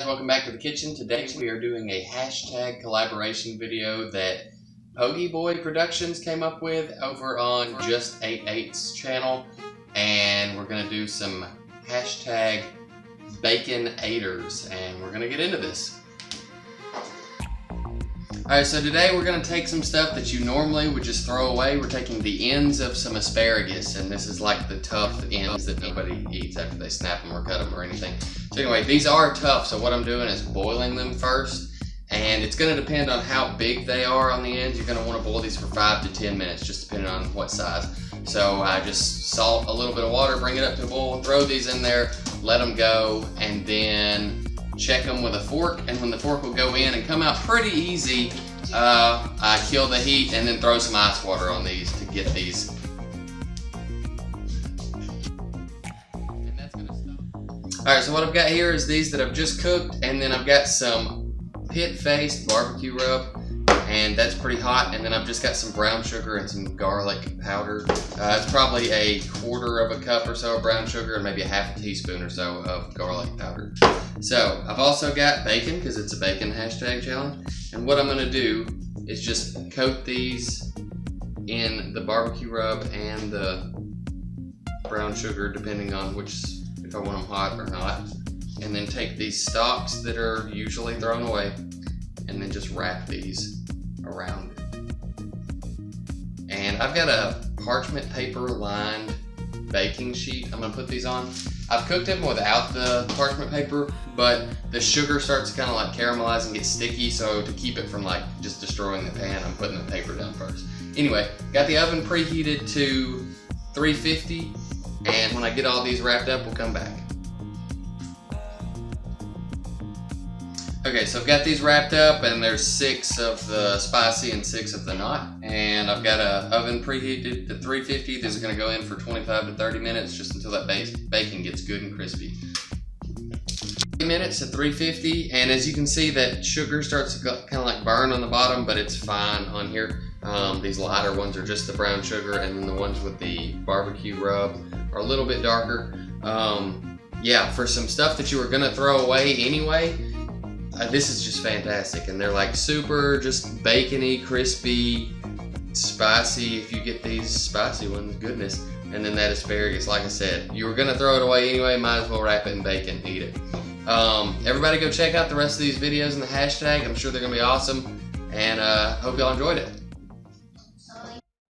Welcome back to the kitchen. Today we are doing a hashtag collaboration video that Pogi Boy Productions came up with over on Just 8/8's channel, and we're gonna do some hashtag bacon-aters, and we're gonna get into this. Alright, so today we're going to take some stuff that you normally would just throw away. We're taking the ends of some asparagus, and this is like the tough ends that nobody eats after they snap them or cut them or anything. So anyway, these are tough, so what I'm doing is boiling them first, and it's going to depend on how big they are on the ends. You're going to want to boil these for 5 to 10 minutes, just depending on what size. So I just salt a little bit of water, bring it up to a boil, throw these in there, let them go, and then check them with a fork, and when the fork will go in and come out pretty easy, I kill the heat and then throw some ice water on these to get these. And that's gonna stop. Alright, so what I've got here is these that I've just cooked, and then I've got some pit-faced barbecue rub, and that's pretty hot, and then I've just got some brown sugar and some garlic powder. It's probably a 1/4 of a cup or so of brown sugar and maybe a 1/2 teaspoon or so of garlic powder. So I've also got bacon, because it's a bacon hashtag challenge, and what I'm going to do is just coat these in the barbecue rub and the brown sugar, depending on if I want them hot or not, and then take these stalks that are usually thrown away and then just wrap these around it. And I've got a parchment paper lined baking sheet I'm going to put these on. I've cooked them without the parchment paper, but the sugar starts to kind of like caramelize and get sticky, so to keep it from like just destroying the pan, I'm putting the paper down first. Anyway, got the oven preheated to 350, and when I get all these wrapped up, we'll come back. Okay, so I've got these wrapped up, and there's 6 of the spicy and 6 of the not. And I've got an oven preheated to 350. These are gonna go in for 25 to 30 minutes, just until that bacon gets good and crispy. 30 minutes at 350, and as you can see, that sugar starts to kind of like burn on the bottom, but it's fine on here. These lighter ones are just the brown sugar, and then the ones with the barbecue rub are a little bit darker. Yeah, for some stuff that you were gonna throw away anyway, this is just fantastic, and they're like super just bacony, crispy, spicy. If you get these spicy ones, goodness. And then that asparagus, like I said, you were gonna throw it away anyway, might as well wrap it in bacon, eat it. Everybody go check out the rest of these videos in the hashtag. I'm sure they're gonna be awesome, and hope y'all enjoyed it.